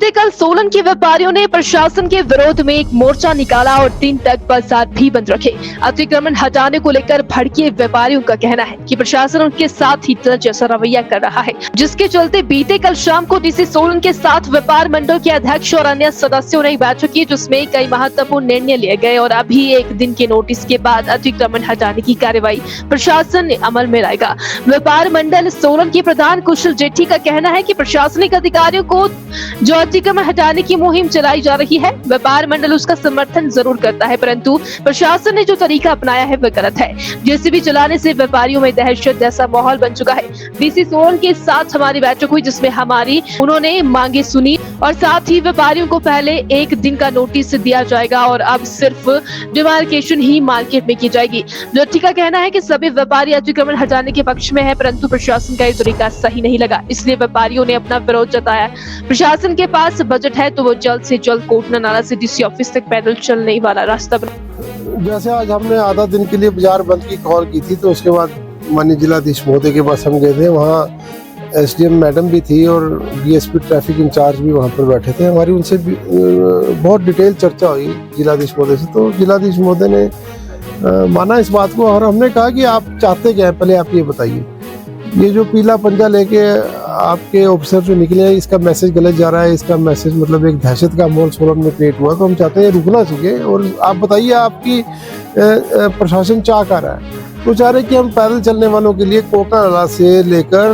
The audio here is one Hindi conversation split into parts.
बीते कल सोलन के व्यापारियों ने प्रशासन के विरोध में एक मोर्चा निकाला और 3 तक बाजार भी बंद रखे। अतिक्रमण हटाने को लेकर भड़के व्यापारियों का कहना है कि प्रशासन उनके साथ ही तंज जैसा रवैया कर रहा है, जिसके चलते बीते कल शाम को डीसी सोलन के साथ व्यापार मंडल के अध्यक्ष और अन्य सदस्यों ने बैठक की, जिसमें कई महत्वपूर्ण निर्णय लिए गए और अभी 1 दिन के नोटिस के बाद अतिक्रमण हटाने की कार्रवाई प्रशासन ने अमल में लाएगा। व्यापार मंडल सोलन के प्रधान कुशल जेठी का कहना है कि प्रशासनिक अधिकारियों को जो अतिक्रमण हटाने की मुहिम चलाई जा रही है, व्यापार मंडल उसका समर्थन जरूर करता है, परंतु प्रशासन ने जो तरीका अपनाया है वह गलत है। जेसीबी चलाने से व्यापारियों में दहशत जैसा माहौल बन चुका है। डीसी सोलन के साथ हमारी बैठक हुई, जिसमें उन्होंने मांगे सुनी और साथ ही व्यापारियों को पहले 1 दिन का नोटिस दिया जाएगा और अब सिर्फ डिमार्केशन ही मार्केट में की जाएगी। जेठी का कहना है कि सभी व्यापारी अतिक्रमण हटाने के पक्ष में है, परंतु प्रशासन का ये तरीका सही नहीं लगा, इसलिए व्यापारियों ने अपना विरोध जताया। प्रशासन के पास बजट है तो वो जल्द से जल्द कोटना नाला से डीसी ऑफिस तक पैदल चलने वाला रास्ता बना। जैसे आज हमने आधा दिन के लिए बाजार बंद की कॉल की थी, तो उसके बाद माननीय जिलाधीश महोदय के पास हम गए थे। वहाँ एसडीएम मैडम भी थी और डीएसपी ट्रैफिक इंचार्ज भी वहाँ पर बैठे थे। हमारी उनसे बहुत डिटेल चर्चा हुई जिलाधीश महोदय से। तो जिलाधीश महोदय ने माना इस बात को, और हमने कहा कि आप चाहते क्या है, पहले आप ये बताइए। ये जो पीला पंजा लेके आपके ऑफिसर जो निकले हैं, इसका मैसेज गलत जा रहा है। इसका मैसेज मतलब एक दहशत का माहौल सोलन में क्रिएट हुआ, तो हम चाहते हैं रुकना चाहिए। और आप बताइए आपकी प्रशासन चाह कर रहा है, तो चाह रहे कि हम पैदल चलने वालों के लिए कोटना नाला से लेकर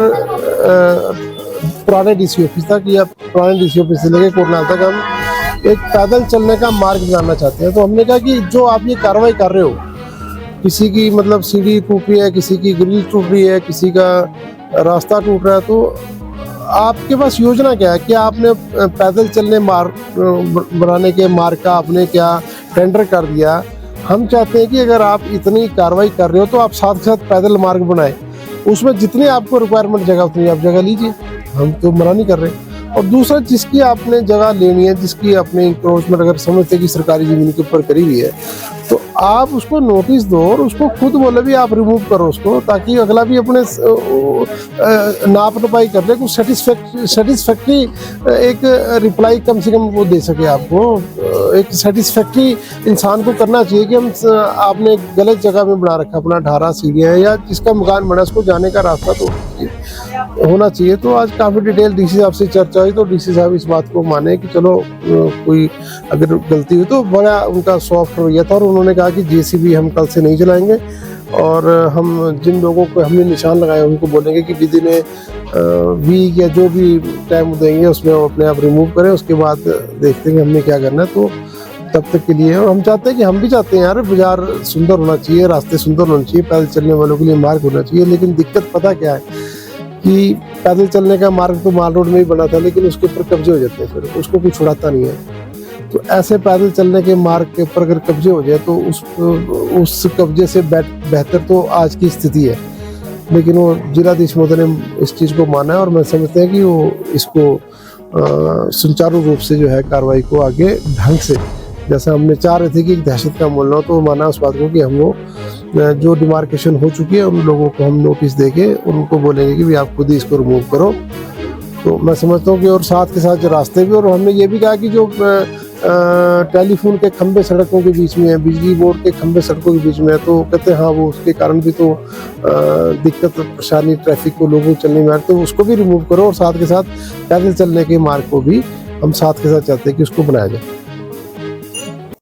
पुराने डीसी ऑफिस तक या पुराने डीसी ऑफिस से लेकर कोटना तक हम एक पैदल चलने का मार्ग बनाना चाहते हैं। तो हमने कहा कि जो आप ये कार्रवाई कर रहे हो, किसी की मतलब सीढ़ी टूट रही है, किसी की ग्रिल टूट रही है, किसी का रास्ता टूट रहा है, तो आपके पास योजना क्या है? क्या आपने पैदल चलने मार्ग बनाने के मार्ग का आपने क्या टेंडर कर दिया? हम चाहते हैं कि अगर आप इतनी कार्रवाई कर रहे हो तो आप साथ के साथ पैदल मार्ग बनाए, उसमें जितनी आपको रिक्वायरमेंट जगह उतनी आप जगह लीजिए, हम तो मना नहीं कर रहे। और दूसरा, जिसकी आपने जगह लेनी है, जिसकी आपने इंक्रोचमेंट अगर समझते कि सरकारी जमीन के ऊपर करी हुई है, तो आप उसको नोटिस दो और उसको खुद बोले भी आप रिमूव करो उसको, ताकि अगला भी अपने नाप नपाई कर ले, कुछ सेटिस्फैक्ट्री एक रिप्लाई कम से कम वो दे सके आपको। एक सेटिस्फैक्ट्री इंसान को करना चाहिए कि हम आपने गलत जगह में बना रखा अपना ढारा सीढ़ियाँ, या जिसका मकान बना उसको जाने का रास्ता तो होना चाहिए। तो आज काफ़ी डिटेल डीसी साहब से चर्चा हुई, तो डीसी साहब इस बात को माने कि चलो कोई अगर गलती हुई तो बड़ा उनका सॉफ्ट रवैया था, और उन्होंने कहा कि जेसीबी हम कल से नहीं चलाएंगे और हम जिन लोगों को हमने निशान लगाए उनको बोलेंगे कि विदिन वीक या जो भी टाइम देंगे उसमें वो अपने आप रिमूव करें। उसके बाद देखते हैं कि हमने क्या करना है। तो तब तक के लिए, और हम चाहते हैं कि हम भी चाहते हैं यार बाजार सुंदर होना चाहिए, रास्ते सुंदर होने चाहिए, पैदल चलने वालों के लिए मार्ग होना चाहिए। लेकिन दिक्कत पता क्या है कि पैदल चलने का मार्ग तो माल रोड में ही बना था, लेकिन उसके ऊपर कब्जे हो जाते हैं, फिर उसको कोई छुड़ाता नहीं है। तो ऐसे पैदल चलने के मार्ग के ऊपर अगर कब्जे हो जाए तो उस कब्जे से बेहतर तो आज की स्थिति है। लेकिन वो जिलाधीश महोदय ने इस चीज़ को माना है, और मैं समझते हैं कि वो इसको सुचारू रूप से जो है कार्रवाई को आगे ढंग से, जैसा हमने चाह रहे थे कि दहशत का माहौल हो, तो माना उस बात को कि हम वो जो डिमार्केशन हो चुकी है उन लोगों को हम नोटिस देके उनको बोलेंगे कि भी आप खुद ही इसको रिमूव करो। तो मैं समझता हूँ कि, और साथ के साथ जो रास्ते भी, और हमने ये भी कहा कि जो टेलीफोन के खंभे सड़कों के बीच में है, बिजली बोर्ड के खंभे सड़कों के बीच में है, तो कहते हैं हाँ वो उसके कारण भी तो दिक्कत परेशानी ट्रैफिक को लोगों को चलने में आ रही, तो उसको भी रिमूव करो। और साथ के साथ पैदल चलने के मार्ग को भी हम साथ के साथ चाहते हैं कि उसको बनाया जाए।